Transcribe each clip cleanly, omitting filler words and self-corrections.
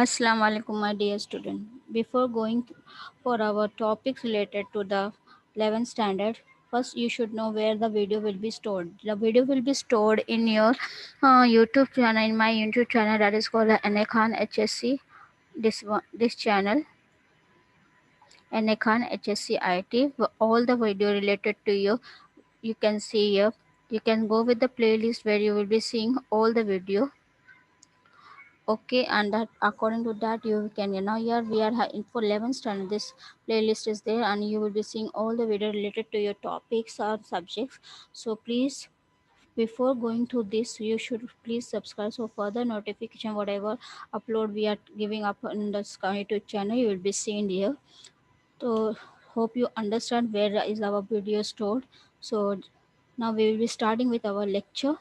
Assalamu alaikum, my dear student. Before for our topics related to the 11th standard, first you should know where the video will be stored. The video will be stored in your YouTube channel, in my YouTube channel that is called Anekhan HSC. This channel, Anekhan HSC IT. All the video related to you can see here. You can go with the playlist where you will be seeing all the video. Okay, and that according to that you can here we are in for 11th standard. This playlist is there and you will be seeing all the video related to your topics or subjects. So please, before going to this, you should please subscribe so further notification whatever upload we are giving up on the YouTube channel you will be seeing here. So hope you understand where is our video stored. So now we will be starting with our lecture.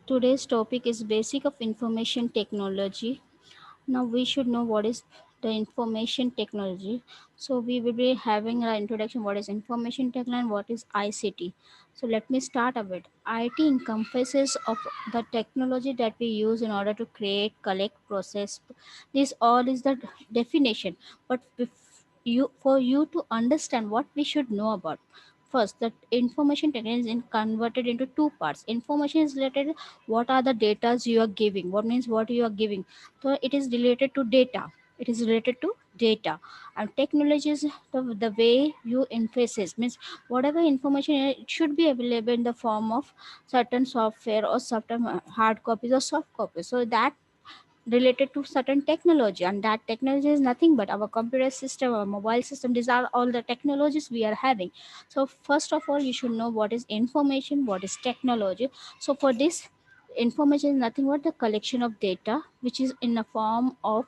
Today's topic is basic of information technology. Now we should know what is the information technology. So we will be having an introduction what is information technology and what is ICT. So let me start a bit. IT encompasses of the technology that we use in order to create, collect, process. This all is the definition. But for you to understand what we should know about. First, the information technology is converted into two parts. Information is related what are the datas you are giving. What means what you are giving, so it is related to data. It is related to data. And technology is the way you interfaces means whatever information it should be available in the form of certain software or certain hard copies or soft copies. So that related to certain technology, and that technology is nothing but our computer system, our mobile system. These are all the technologies we are having. So first of all you should know what is information, what is technology. So for this, information is nothing but the collection of data which is in a form of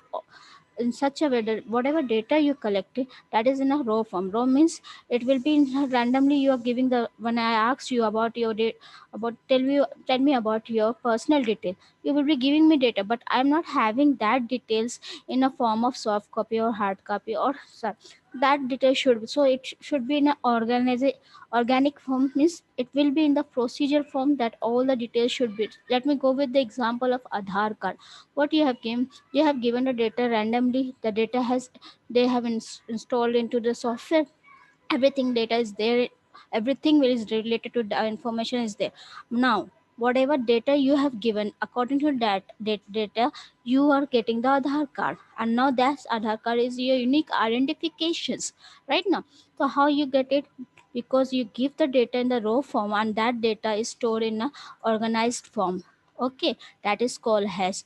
in such a way that whatever data you collected that is in a raw form. Raw means it will be randomly you are giving the when I ask you about your data, about tell me about your personal detail, you will be giving me data, but I'm not having that details in a form of soft copy or hard copy or that detail should, so it should be in an organic form. Means it will be in the procedure form that all the details should be. Let me go with the example of Aadhaar card. What you have given, you have given the data randomly. The data has they have installed into the software. Everything data is there. Everything is related to the information is there. Now whatever data you have given, according to that data you are getting the Aadhaar card, and now that Aadhaar card is your unique identifications right now. So how you get it? Because you give the data in the raw form and that data is stored in a organized form. Okay, that is called as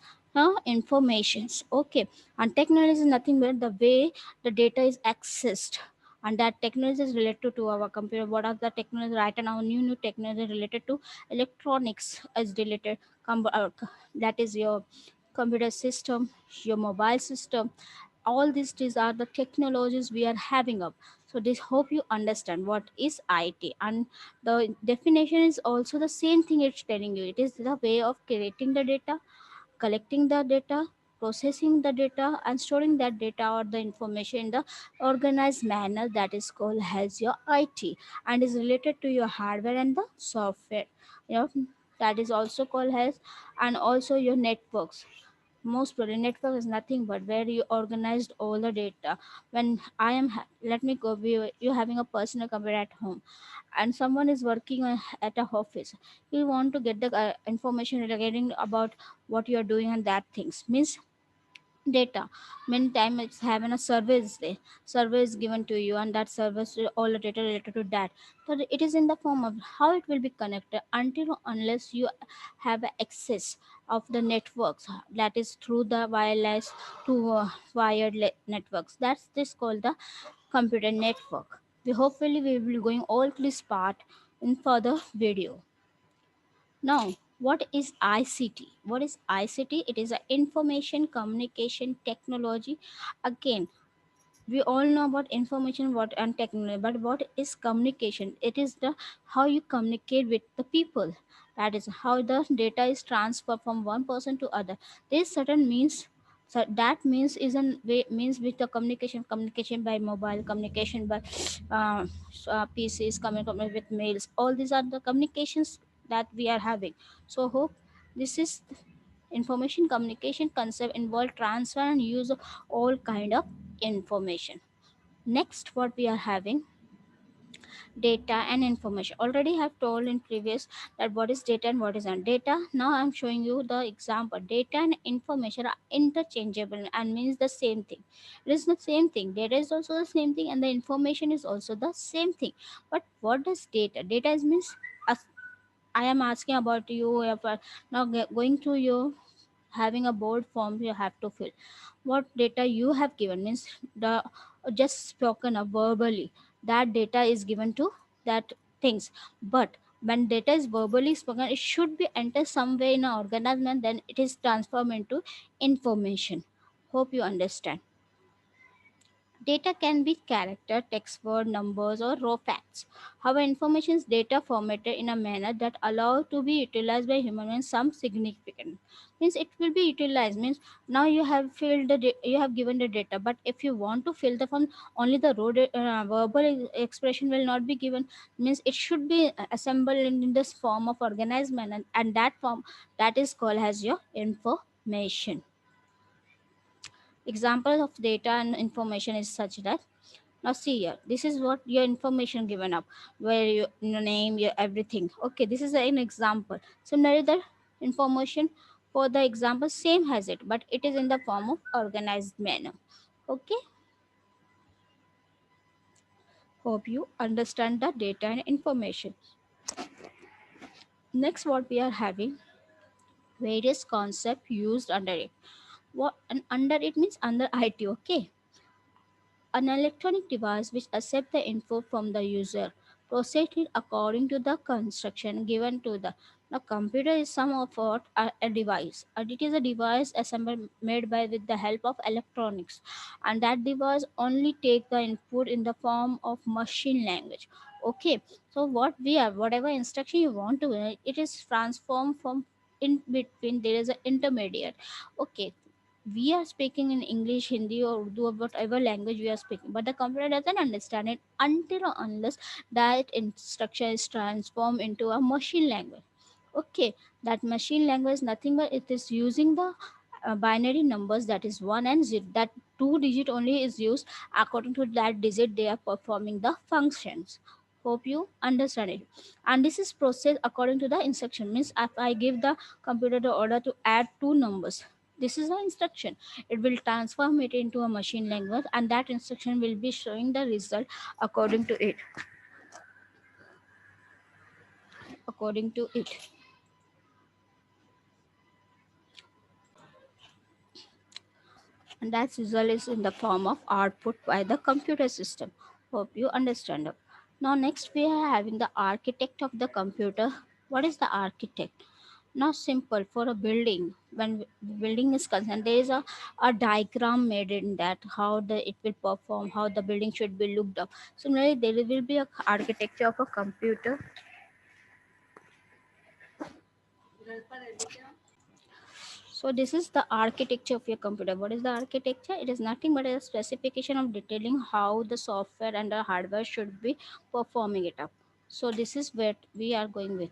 informations. Okay, and technology is nothing but the way the data is accessed, and that technology is related to our computer. What are the technology right now? New technology related to electronics is related. That is your computer system, your mobile system. All these are the technologies we are having up. So this hope you understand what is IT, and the definition is also the same thing it's telling you. It is the way of creating the data, collecting the data, processing the data, and storing that data or the information in the organized manner. That is called as your IT, and is related to your hardware and the software. You know, that is also called as, and also your networks. Most probably network is nothing but where you organized all the data. When let me go, you having a personal computer at home and someone is working at a office, you want to get the information regarding about what you are doing and that things. Means data, many time it's having a service there, service given to you, and that service all the data related to that. So it is in the form of how it will be connected until or unless you have access of the networks, that is through the wireless to networks. That's this called the computer network. We hopefully we will going all to this part in further video. Now, what is ICT? What is ICT? It is a information communication technology. Again, we all know about information what and technology, but what is communication? It is the how you communicate with the people. That is how the data is transferred from one person to other. This certain means, so that means is an way means with the communication by mobile, communication by PCs, communication with mails. All these are the communications that we are having. So hope this is. Information communication concept involve transfer and use of all kind of information. Next, what we are having, data and information. Already have told in previous that what is data and what is not data. Now I'm showing you the example. Data and information are interchangeable and means the same thing. It is the same thing. Data is also the same thing and the information is also the same thing. But what does data is means, as I am asking about you, if, now going to your having a board form you have to fill what data you have given means the just spoken of verbally, that data is given to that things. But when data is verbally spoken, it should be entered somewhere in an organism, then it is transformed into information. Hope you understand. Data can be character, text, word, numbers, or raw facts. However, information is data formatted in a manner that allow to be utilized by human beings some significant. Means it will be utilized. Means now you have filled you have given the data, but if you want to fill the form, only the verbal expression will not be given. Means it should be assembled in this form of organized manner, and that form that is called as your information. Example of data and information is such that, now see here, this is what your information given up, where your name, your everything. Okay, this is an example. Similarly, the information for the example same has it, but it is in the form of organized manner. Okay, hope you understand the data and information. Next, what we are having, various concept used under it. What and under it means under IT. Okay, an electronic device which accepts the info from the user, process it according to the construction given to the computer is some of what a device. And it is a device assembled made by with the help of electronics. And that device only take the input in the form of machine language. Okay. So what we have, whatever instruction you want to, it is transformed from in between there is an intermediate. Okay, we are speaking in English, Hindi, or Urdu, or whatever language we are speaking, but the computer doesn't understand it until or unless that instruction is transformed into a machine language. Okay, that machine language is nothing but it is using the binary numbers, that is 1 and 0. That two digit only is used. According to that digit, they are performing the functions. Hope you understand it. And this is processed according to the instruction. Means if I give the computer the order to add two numbers, this is the instruction. It will transform it into a machine language, and that instruction will be showing the result according to it. According to it. And that result is in the form of output by the computer system. Hope you understand. Now next we are having the architect of the computer. What is the architect? Now simple, for a building, when building is concerned, there is a diagram made in that how the it will perform, how the building should be looked up. Similarly, there will be a architecture of a computer. So this is the architecture of your computer. What is the architecture? It is nothing but a specification of detailing how the software and the hardware should be performing it up. So this is what we are going with.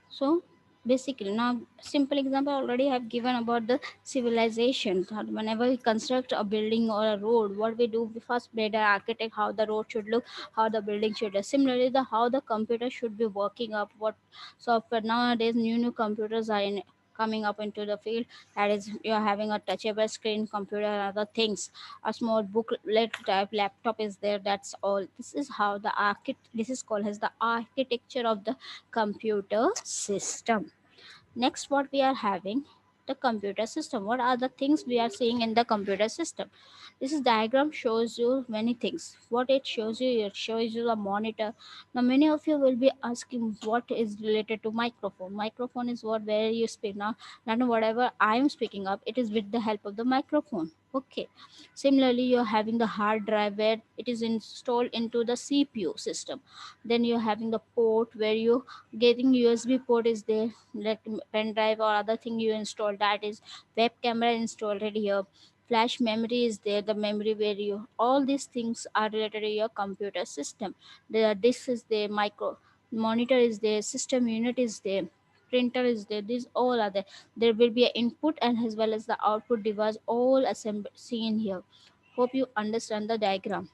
So basically, now simple example already have given about the civilization. That whenever we construct a building or a road, what we do, we first made an architect how the road should look, how the building should look. Similarly, the how the computer should be working up, what software. Nowadays new computers are in coming up into the field, that is you're having a touchable screen computer and other things, a small booklet type laptop is there. That's all. This is how the this is called as the architecture of the computer system. Next, what we are having, the computer system. What are the things we are seeing in the computer system? This is diagram shows you many things. What it shows you, it shows you a monitor. Now many of you will be asking what is related to microphone. Microphone is what where you speak. Now whatever I am speaking up, it is with the help of the microphone. Okay. Similarly, you're having the hard drive where it is installed into the CPU system. Then you're having the port where you getting USB port is there, like pen drive or other thing you install, that is web camera installed right here. flash memory is there, the memory where you, all these things are related to your computer system. The disk is there, micro monitor is there, system unit is there, printer is there, these all are there. There will be an input and as well as the output device all assembled seen here. Hope you understand the diagram.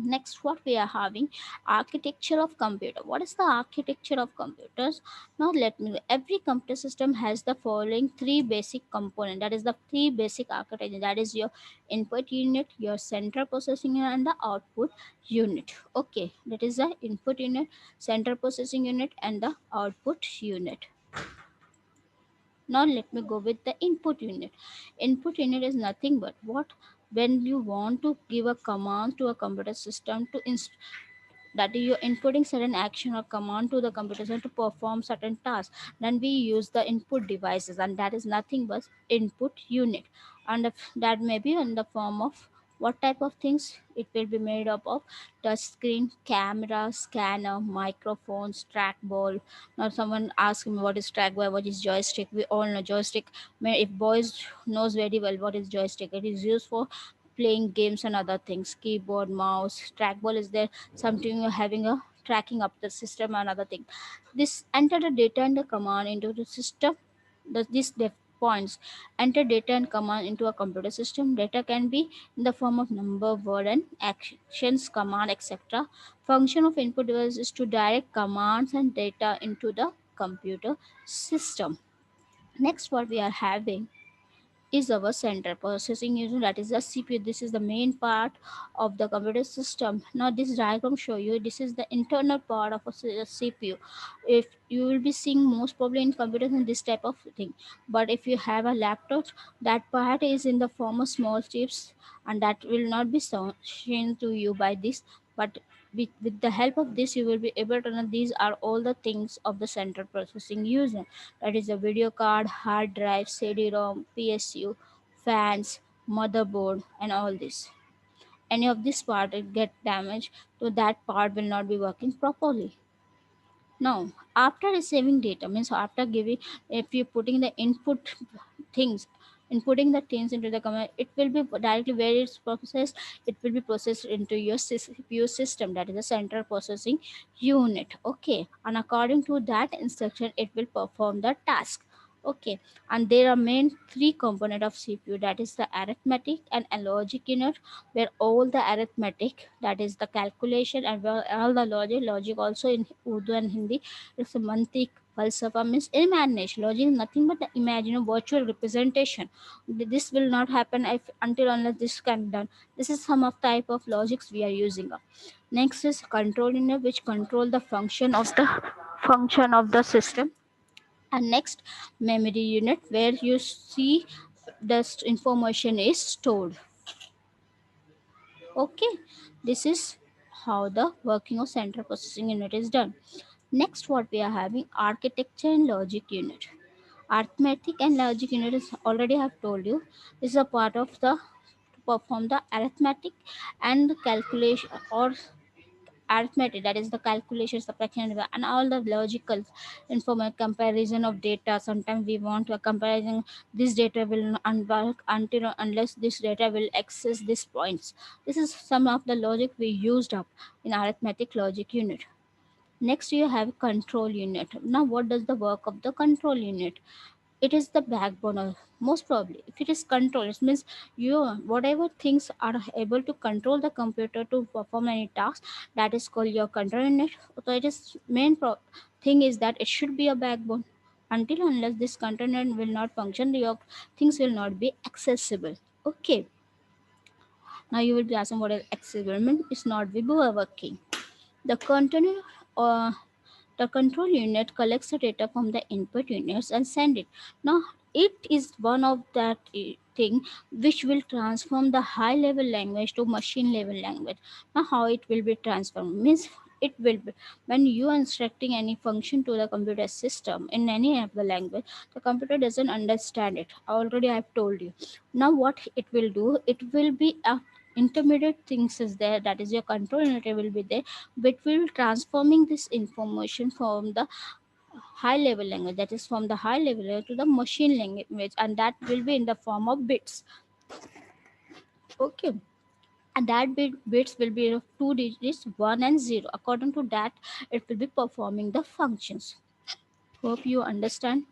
Next, what we are having, architecture of computer. What is the architecture of computers? Now let me, every computer system has the following three basic component, that is the three basic architecture, that is your input unit, your central processing unit, and the output unit. Okay, that is the input unit, central processing unit, and the output unit. Now let me go with the input unit. Input unit is nothing but what, when you want to give a command to a computer system to that is you're inputting certain action or command to the computer system to perform certain tasks, then we use the input devices, and that is nothing but input unit. And that may be in the form of what type of things it will be made up of: touch screen, camera, scanner, microphones, trackball. Now someone asked me what is trackball, what is joystick. We all know joystick. If boys knows very well what is joystick, it is used for playing games and other things. Keyboard, mouse, trackball is there, something you're having a tracking up the system and other thing. This enter the data and the command into the system. These points enter data and command into a computer system. Data can be in the form of number, word, and actions, command, etc. Function of input device is to direct commands and data into the computer system. Next, what we are having is our central processing unit, that is the CPU. This is the main part of the computer system. Now this diagram show you this is the internal part of a CPU. If you will be seeing most probably in computers in this type of thing, but if you have a laptop, that part is in the form of small chips, and that will not be shown to you by this. But with the help of this you will be able to know these are all the things of the central processing unit, that is a video card, hard drive, CD-ROM, PSU, fans, motherboard, and all this. Any of this part it get damaged, so that part will not be working properly. Now, after receiving data means after giving, if you're putting the things, inputting the things into the command, it will be directly where it's processed. It will be processed into your CPU system, that is the central processing unit. Okay, and according to that instruction, it will perform the task. Okay, and there are main three component of CPU, that is the arithmetic and a logic unit, where all the arithmetic, that is the calculation, and all the logic also in Urdu and Hindi, it's a mantik, falsafa means imagination. Logic is nothing but the imaginary virtual representation. This will not happen if until unless this can be done. This is some of type of logics we are using. Next is control unit, which control the function of the system. And next, memory unit, where you see the information is stored. Okay, this is how the working of central processing unit is done. Next, what we are having, architecture and logic unit. Arithmetic and logic unit is already I have told you, is a part of the to perform the arithmetic and calculation, or arithmetic, that is the calculation, subtraction, and all the logical information, comparison of data. Sometimes we want to a comparison, this data will not unwork until unless this data will access these points. This is some of the logic we used up in arithmetic logic unit. Next you have control unit. Now what does the work of the control unit? It is the backbone of, most probably if it is control, it means you, whatever things are able to control the computer to perform any task, that is called your control unit. So it is thing is that it should be a backbone. Until unless this control unit will not function, your things will not be accessible. Okay, now you will be asking what is accessible mean. It's not be working. The control uh, the control unit collects the data from the input units and send it. Now, it is one of that thing which will transform the high level language to machine level language. Now, how it will be transformed means it will be when you are instructing any function to the computer system in any of the language, the computer doesn't understand it. Already I have told you. Now, what it will do, it will be a intermediate things is there, that is your control unit will be there, but will transforming this information from the high level language, that is from the high level to the machine language, and that will be in the form of bits. Okay, and that bits will be of two digits, 1 and 0. According to that, it will be performing the functions. Hope you understand.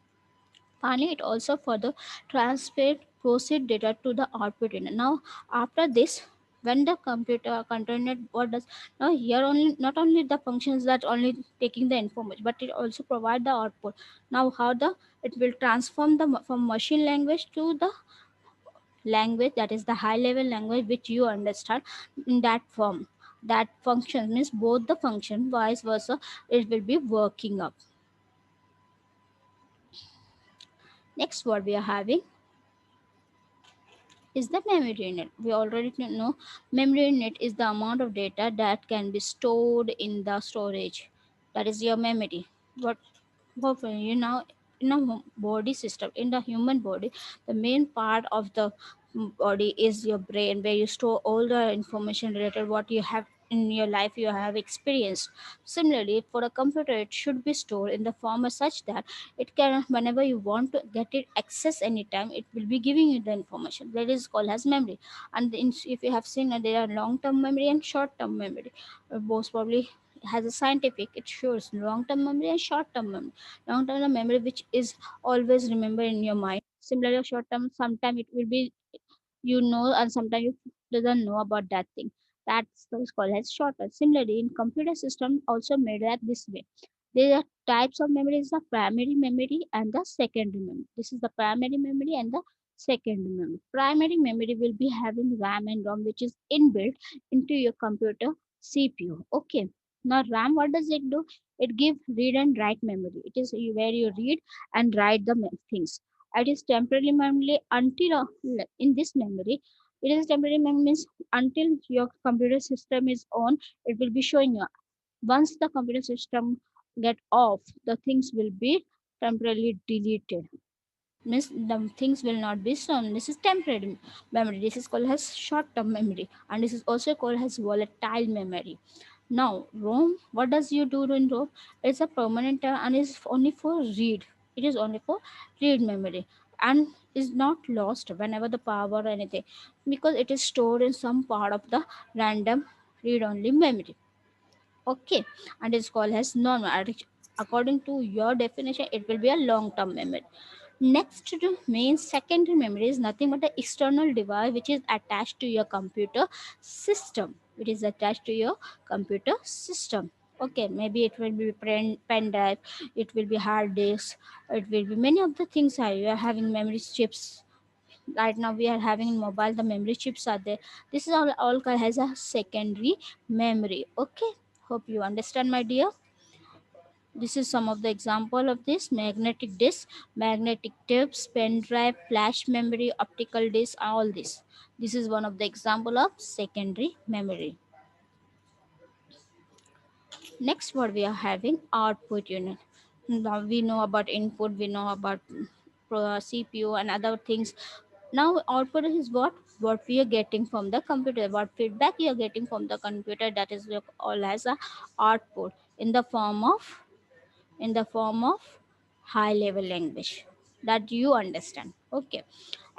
Finally, it also further transfer proceed data to the output unit. Now, after this, when the computer container what does now here only not only the functions that only taking the information, but it also provide the output. Now, how the it will transform the from machine language to the language, that is the high level language which you understand in that form. That function means both the function vice versa, it will be working up. Next, what we are having is the memory unit. We already know memory unit is the amount of data that can be stored in the storage. That is your memory. What hopefully you know in a body system, in the human body, the main part of the body is your brain, where you store all the information related what you have in your life you have experienced. Similarly, for a computer, it should be stored in the form such that it can, whenever you want to get it access anytime, it will be giving you the information. That is called as memory. And if you have seen, there are long term memory and short term memory. Most probably has a scientific, it shows long term memory and short term memory. Long term memory which is always remember in your mind. Similarly, short term sometime it will be you know, and sometimes you doesn't know about that thing. That's called as short term. Similarly, in computer system also made that this way. There are types of memory, is the primary memory and the secondary memory. This is the primary memory and the secondary memory. Primary memory will be having RAM and ROM, which is inbuilt into your computer CPU. Okay. Now RAM, what does it do? It gives read and write memory. It is where you read and write the things. It is temporary memory until in this memory. It is temporary memory means until your computer system is on, it will be showing you. Once the computer system get off, the things will be temporarily deleted. Means the things will not be shown. This is temporary memory. This is called as short-term memory, and this is also called as volatile memory. Now, ROM, what does you do in ROM? It's a permanent term and is only for read. It is only for read memory and is not lost whenever the power or anything, because it is stored in some part of the random read-only memory. Okay, and it's called as normal. According to your definition, it will be a long-term memory. Next to the main secondary memory is nothing but the external device which is attached to your computer system. It is attached to your computer system. Okay, maybe it will be pen drive, it will be hard disk, it will be many of the things are you are having memory chips. Right now we are having in mobile the memory chips are there. This is all has a secondary memory. Okay, hope you understand, my dear. This is some of the example of this: magnetic disk, magnetic tapes, pen drive, flash memory, optical disk, all this. This is one of the example of secondary memory. Next, what we are having, output unit. Now we know about input, we know about CPU and other things. Now output is what we are getting from the computer, what feedback you are getting from the computer. That is all as a output in the form of high level language that you understand. Okay,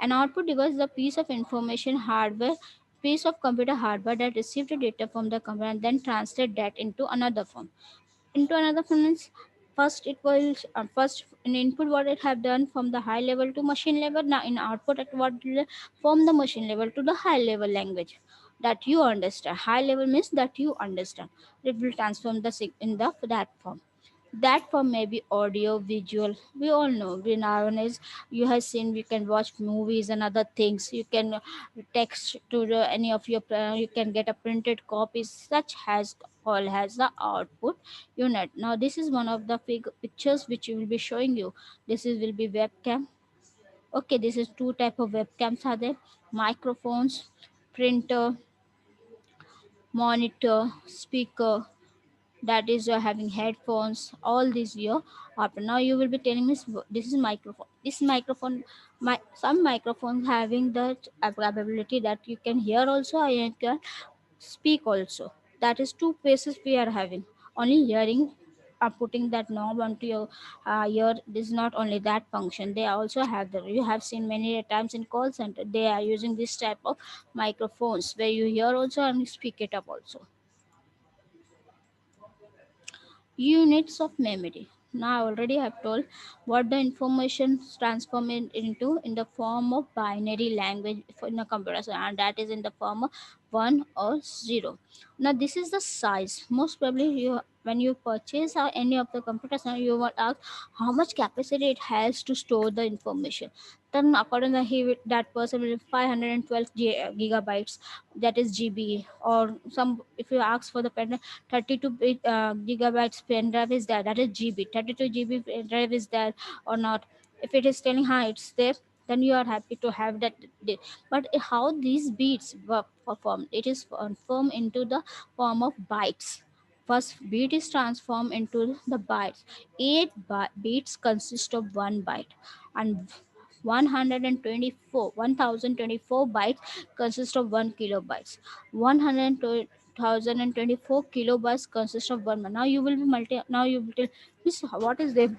an output device is a piece of information hardware, piece of computer hardware that receives the data from the computer and then translate that into another form. Into another form means first it will first in input what it have done from the high level to machine level. Now in output at what from the machine level to the high level language that you understand. High level means that you understand. It will transform the in the that form. That form may be audio, visual. We all know we nowadays you have seen we can watch movies and other things. You can text to any of your you can get a printed copy. Such has all has the output unit. Now this is one of the pictures which we will be showing you. This is will be webcam. Okay, this is two type of webcams are there: microphones, printer, monitor, speaker, that is you're having headphones, all these here up. Now you will be telling me this is microphone, this microphone, some microphones having that capability that you can hear also and you can speak also. That is two places we are having only hearing putting that knob onto your ear is not only that function. They also have the, you have seen many times in call center they are using this type of microphones where you hear also and you speak it up also. Units of memory. Now I already have told what the information transform it into in the form of binary language in a computer, so, and that is in the form of 1 or 0. Now this is the size. Most probably you, when you purchase any of the computers, now you will ask how much capacity it has to store the information. Then according to that person will 512 gigabytes, that is GB. Or some, if you ask for the pen 32 gigabytes pen drive is there, that is GB. 32 GB pen drive is there or not. If it is telling how it's there, then you are happy to have that. But how these beats were performed, it is transformed into the form of bytes. First bit is transformed into the bytes. 8 beats consist of 1 byte, and 1024 bytes consist of 1 kilobytes. 1024 kilobytes consist of 1 byte. Now you will be now you will tell, "Miss, what is there?"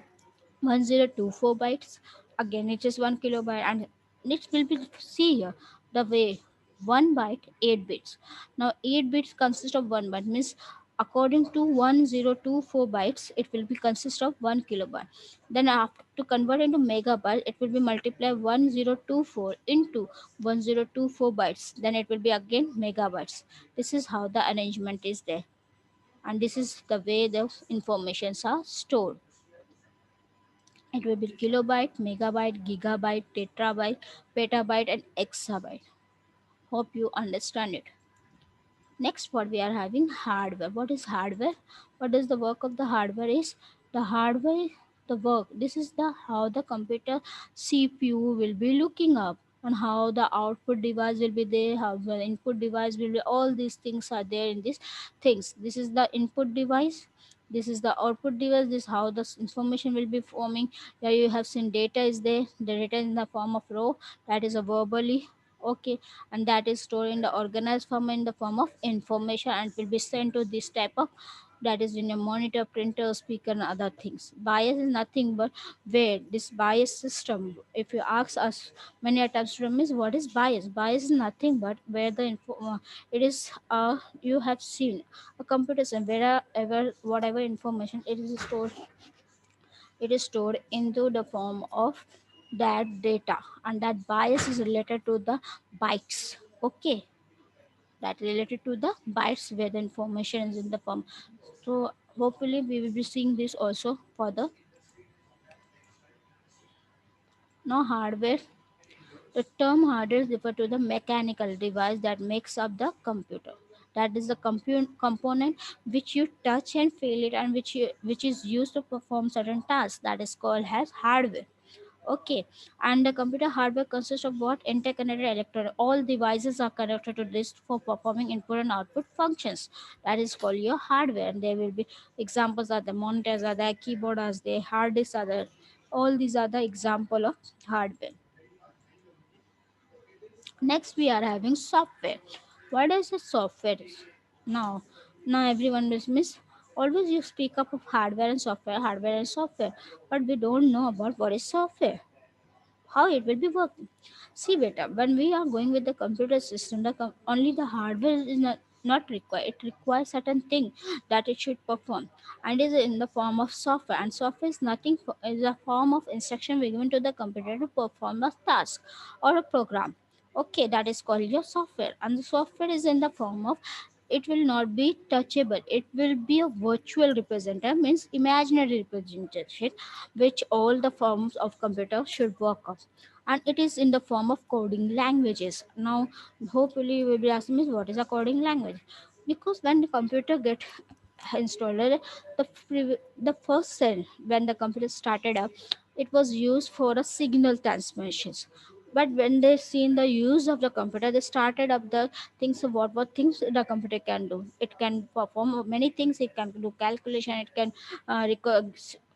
1024 bytes, again it is 1 kilobyte, and it will be, see here the way, 1 byte 8 bits. Now 8 bits consist of 1 byte, means according to 1024 bytes it will be consist of 1 kilobyte. Then after to convert into megabyte, it will be multiply 1024 into 1024 bytes, then it will be again megabytes. This is how the arrangement is there, and this is the way the informations are stored. It will be kilobyte, megabyte, gigabyte, tetrabyte, petabyte, and exabyte. Hope you understand it. Next, what we are having, hardware. What is hardware? What is the work of the hardware? Is the hardware the work? This is the how the computer CPU will be looking up, and how the output device will be there, how the input device will be. All these things are there in these things. This is the input device. This is the output device. This how the information will be forming. Here you have seen data is there. The data in the form of row, that is a verbally, okay, and that is stored in the organized form in the form of information, and will be sent to this type of, that is in a monitor, printer, speaker, and other things. Bias is nothing but where this bias system, if you ask us many a times from is what is bias. Bias is nothing but where the it is you have seen a computer system wherever whatever information it is stored into the form of that data, and that bias is related to the bytes, okay, that related to the bytes where the information is in the form. So hopefully we will be seeing this also for the now hardware. The term hardware refers to the mechanical device that makes up the computer. That is the component which you touch and feel it, and which is used to perform certain tasks. That is called as hardware. Okay, and the computer hardware consists of what? Interconnected electronic. All devices are connected to this for performing input and output functions. That is called your hardware. And there will be examples are the monitors, are there, keyboard are there, hard disks are there. All these are the example of hardware. Next, we are having software. What is a software? Now, now everyone will miss. Always you speak up of hardware and software, but we don't know about what is software, how it will be working. See, beta, when we are going with the computer system, only the hardware is not required. It requires certain thing that it should perform, and is in the form of software. And software is nothing is a form of instruction given to the computer to perform a task or a program. Okay, that is called your software, and the software is in the form of, it will not be touchable, it will be a virtual representative, means imaginary representation, which all the forms of computer should work on, and it is in the form of coding languages. Now hopefully you will be asking me what is a coding language, because when the computer get installed, the first cell when the computer started up, it was used for a signal transmissions. But when they seen the use of the computer, they started up the things of what things the computer can do. It can perform many things. It can do calculation, it can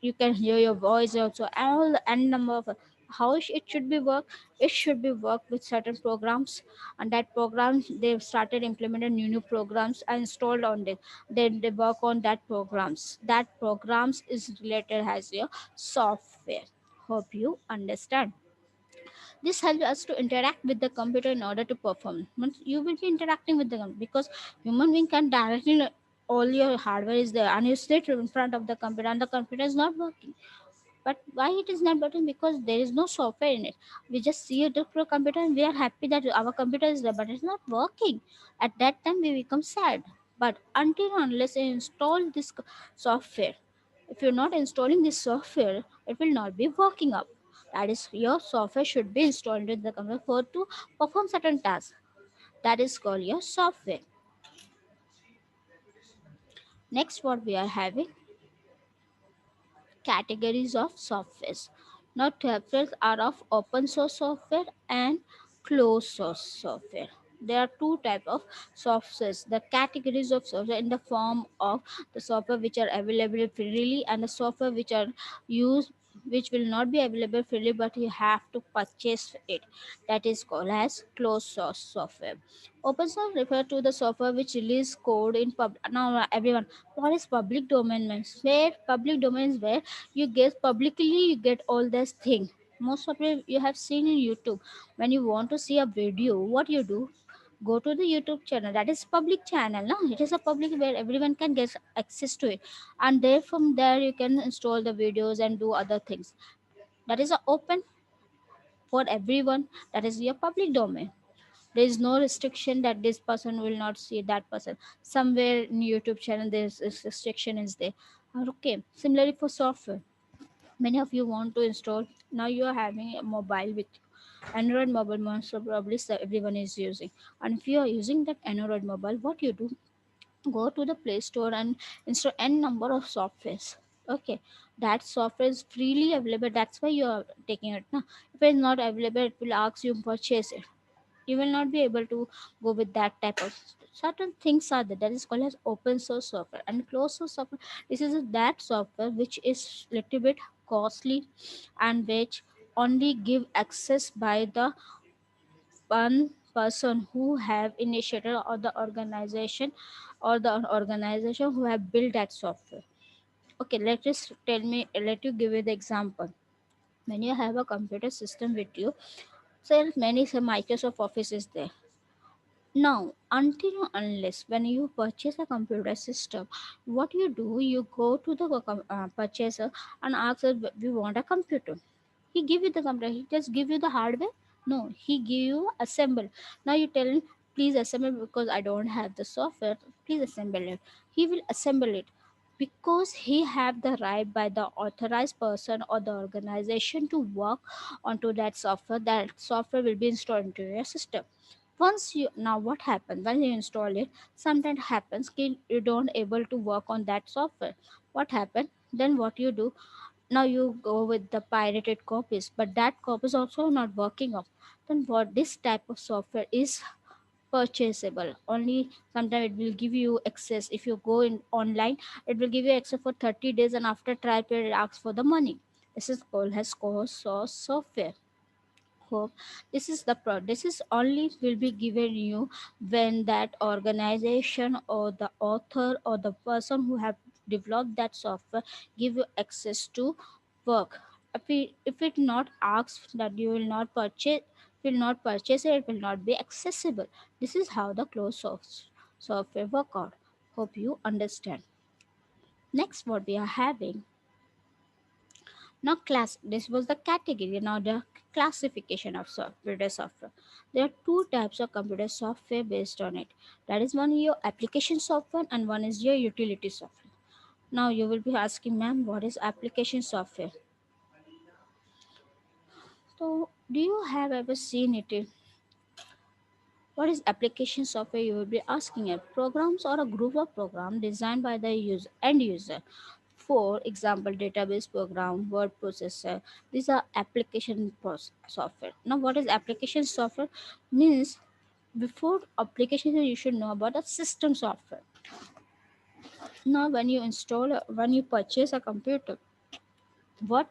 you can hear your voice also, all n number of How it should be work? It should be work with certain programs, and that programs they've started implementing new programs and installed on it. Then they work on that programs. That programs is related as your software. Hope you understand. This helps us to interact with the computer in order to perform. Once you will be interacting with the computer, because human being can directly, all your hardware is there and you sit in front of the computer and the computer is not working. But why it is not working? Because there is no software in it. We just see it through a computer and we are happy that our computer is there, but it's not working. At that time we become sad. But until unless you install this software, if you're not installing this software, it will not be working up. That is, your software should be installed in the computer for to perform certain tasks. That is called your software. Next, what we are having, categories of softwares. Now, softwares are of open source software and closed source software. There are two types of softwares. The categories of software in the form of the software which are available freely and the software which are used which will not be available freely but you have to purchase it. That is called as closed source software. Open source refer to the software which release code in public. Now everyone, what is public domain means? Where public domain is where you get publicly you get all this thing. Most of it you have seen in YouTube. When you want to see a video, what you do, go to the YouTube channel. That is public channel. No, it is a public where everyone can get access to it, and there from there you can install the videos and do other things. That is a open for everyone. That is your public domain. There is no restriction that this person will not see that person. Somewhere in YouTube channel there's this restriction is there. Okay, similarly for software, many of you want to install. Now you are having a mobile with Android mobile, most probably everyone is using. And if you are using that Android mobile, what you do, go to the Play Store and install n number of softwares. Okay, that software is freely available. That's why you are taking it. Now, if it is not available, it will ask you to purchase it. You will not be able to go with that type of certain things are there. That is called as open source software and closed source software. This is that software which is little bit costly and which only give access by the one person who have initiated or the organization who have built that software. Okay, let you give you the example. When you have a computer system with you, so many say Microsoft Office is there. Now, until or unless when you purchase a computer system, what you do, you go to the purchaser and ask us, we want a computer. He give you the computer. He just give you the hardware. No, he give you assemble. Now you tell him, please assemble because I don't have the software. Please assemble it. He will assemble it because he have the right by the authorized person or the organization to work onto that software. That software will be installed into your system. Once you, now what happens when you install it, sometimes happens you don't able to work on that software. What happened then? What you do, now you go with the pirated copies, but that copy is also not working up. Then what, this type of software is purchasable only. Sometimes it will give you access. If you go in online, it will give you access for 30 days and after trial period it asks for the money. This is called as core source software. Hope this is the this is only will be given you when that organization or the author or the person who have developed that software give you access to work. If it not asks that you will not purchase, will not purchase it, it will not be accessible. This is how the closed source software work out. Hope you understand. Next, what we are having, now, class. This was the category. Now, the classification of software. There are two types of computer software based on it. That is one your application software and one is your utility software. Now, you will be asking, ma'am, what is application software? So, do you have ever seen it? What is application software? You will be asking. A programs or a group of program designed by the end user. For example, database program, word processor. These are application software. Now, what is application software? Means before application, you should know about the system software. Now, when you install, when you purchase a computer, what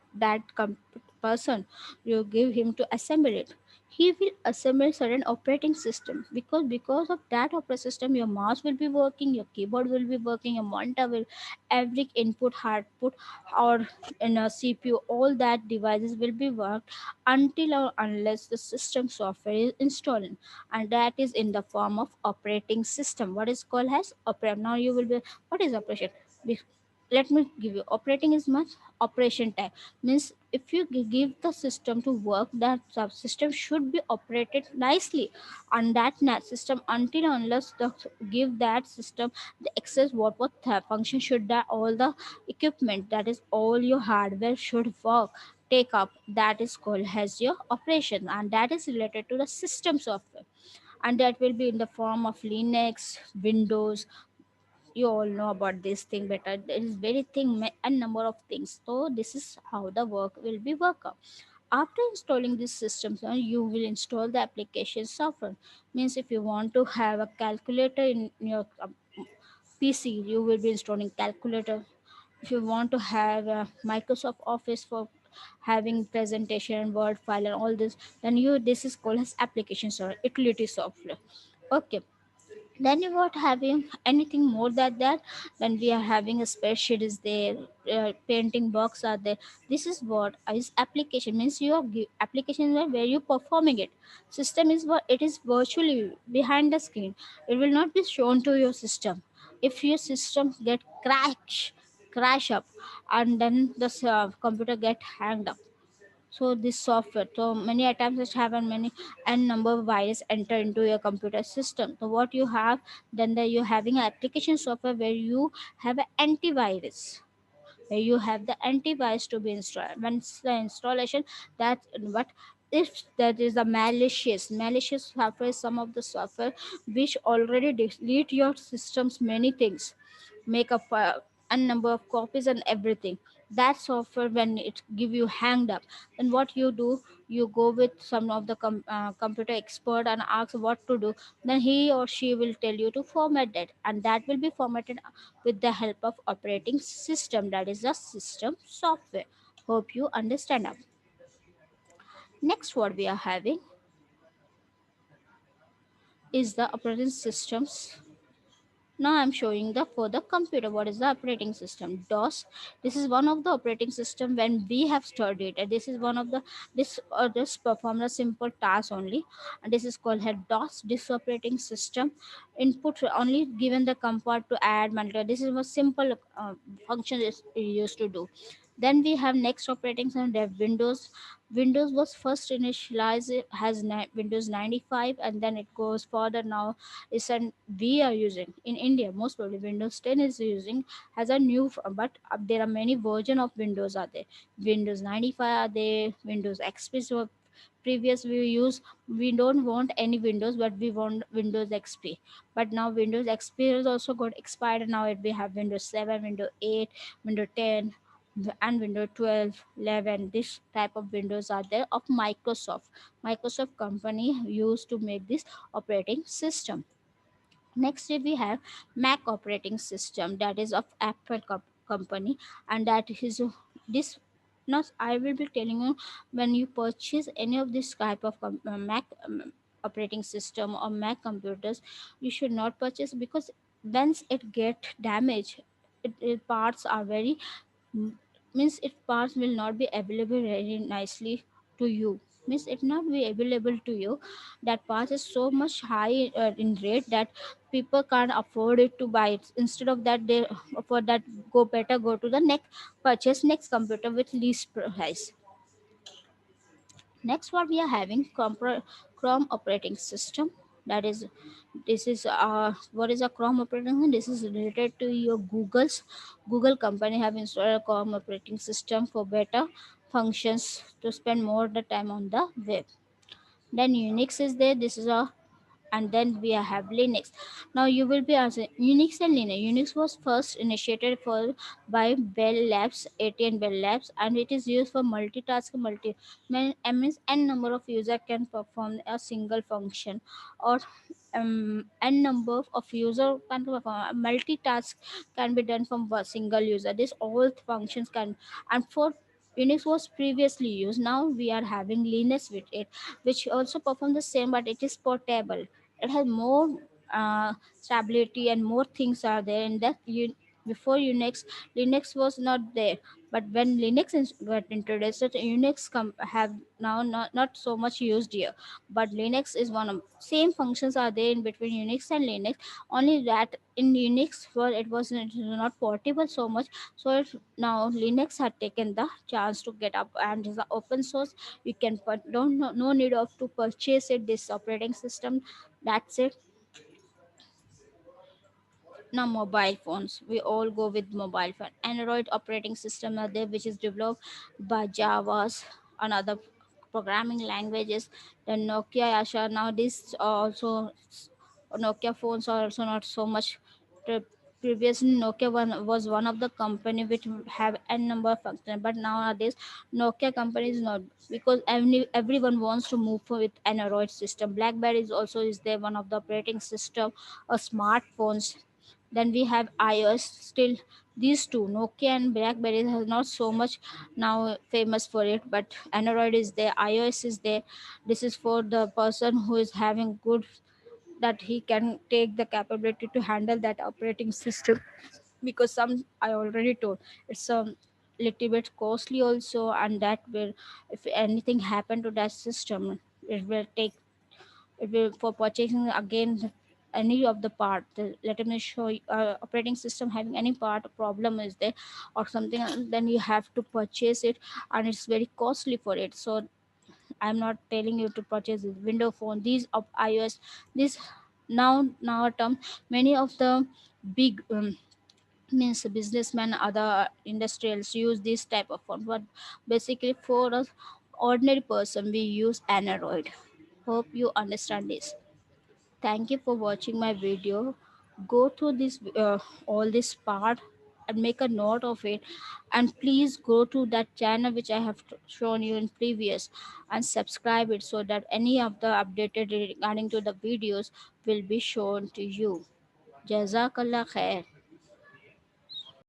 person you give him to assemble it, he will assemble certain operating system, because of that operating system your mouse will be working, your keyboard will be working, your monitor will, every input output or in a cpu, all that devices will be worked until or unless the system software is installed, and that is in the form of operating system, what is called as operate. Now you will be, what is operation? Be- Let me give you, operating is much operation type, means if you give the system to work, that subsystem should be operated nicely on that net system until unless the give that system the access what function should, that all the equipment, that is all your hardware should work, take up, that is called as your operation, and that is related to the system software, and that will be in the form of linux, windows. You all know about this thing better, there is very thing a number of things, so this is how the work will be work out. After installing these systems, you will install the application software, means if you want to have a calculator in your pc, you will be installing calculator. If you want to have a microsoft office for having presentation, word file and all this, then you, this is called as application software, utility software. Okay, then you are having anything more than that, then we are having a spreadsheet is there, painting box are there. This is what is application, means your application is where you performing it. System is what it is virtually behind the screen, it will not be shown to your system. If your system get crash up, and then the computer get hanged up, so this software, so many attempts it happen, many and number of virus enter into your computer system, so what you have, then you having an application software where you have an antivirus, where you have the antivirus to be installed. Once the installation, that what if that is a malicious software is some of the software which already delete your systems many things, make a number of copies and everything. That software when it give you hanged up, then what you do, you go with some of the computer expert and ask what to do, then he or she will tell you to format that, and that will be formatted with the help of operating system, that is the system software. Hope you understand now. Next what we are having is the operating systems. Now I'm showing the for the computer what is the operating system. DOS. This is one of the operating system when we have studied. And this is one of the this perform a simple task only. And this is called a DOS. This operating system input only given the comfort to add multiple. This is a simple function is used to do. Then we have next operating system, they have Windows. Windows was first initialized has Windows 95, and then it goes further now is an we are using in India, most probably Windows 10 is using as a new but there are many version of Windows are there. Windows 95 are there, Windows XP. So previous we use, we don't want any Windows but we want Windows XP, but now Windows XP has also got expired and now it we have Windows 7, Windows 8, Windows 10 and Windows 12, 11. This type of Windows are there of Microsoft company used to make this operating system. Next we have Mac operating system, that is of Apple company, and that is this. Now I will be telling you, when you purchase any of this type of Mac operating system or Mac computers, you should not purchase, because once it get damaged, parts are very m- means it parts will not be available very nicely to you, means it not be available to you. That part is so much high in rate that people can't afford it to buy it. Instead of that, they for that go better go to the next purchase next computer with least price. Next what we are having Chrome operating system, that is this is what is a Chrome operating system? This is related to your Google company have installed a Chrome operating system for better functions to spend more the time on the web. Then Unix is there, this is a, and then we have Linux. Now you will be asking Unix and Linux. Unix was first initiated for by Bell Labs, AT&T Bell Labs, and it is used for multitasking. Means n number of user can perform a single function, or n number of user can perform a multitask can be done from a single user. This all functions can, and for Unix was previously used. Now we are having Linux with it, which also perform the same, but it is portable. It has more stability and more things are there in that. Before Unix, Linux was not there, but when Linux got introduced, Unix have now not so much used here. But Linux is one of same functions are there in between Unix and Linux. Only that in Unix, well, it was not portable so much. So now Linux had taken the chance to get up, and is a open source. You can put don't no need of to purchase it, this operating system. That's it. Now mobile phones, we all go with mobile phone. Android operating system are there, which is developed by Javas and other programming languages. Then Nokia Asha, now this also Nokia phones are also not so much. Previously Nokia was one of the company which have n number of functions, but nowadays Nokia company is not, because everyone wants to move with Android system. Blackberry is also is there, one of the operating system or smartphones. Then we have iOS. Still, these two, Nokia and Blackberry, has not so much now famous for it, but Android is there, iOS is there. This is for the person who is having good, that he can take the capability to handle that operating system. Because some, I already told, it's a little bit costly also, and that will, if anything happen to that system, it will take, it will for purchasing again any of the part, let me show you, operating system having any part problem is there or something, then you have to purchase it, and it's very costly for it. So I'm not telling you to purchase this window phone, these of iOS. This now term, many of the big means businessmen, other industrials use this type of phone, but basically for us ordinary person we use Android. Hope you understand this. Thank you for watching my video. Go through this all this part and make a note of it, and please go to that channel which I have shown you in previous, and subscribe it so that any of the updated regarding to the videos will be shown to you. Jazakallah khair.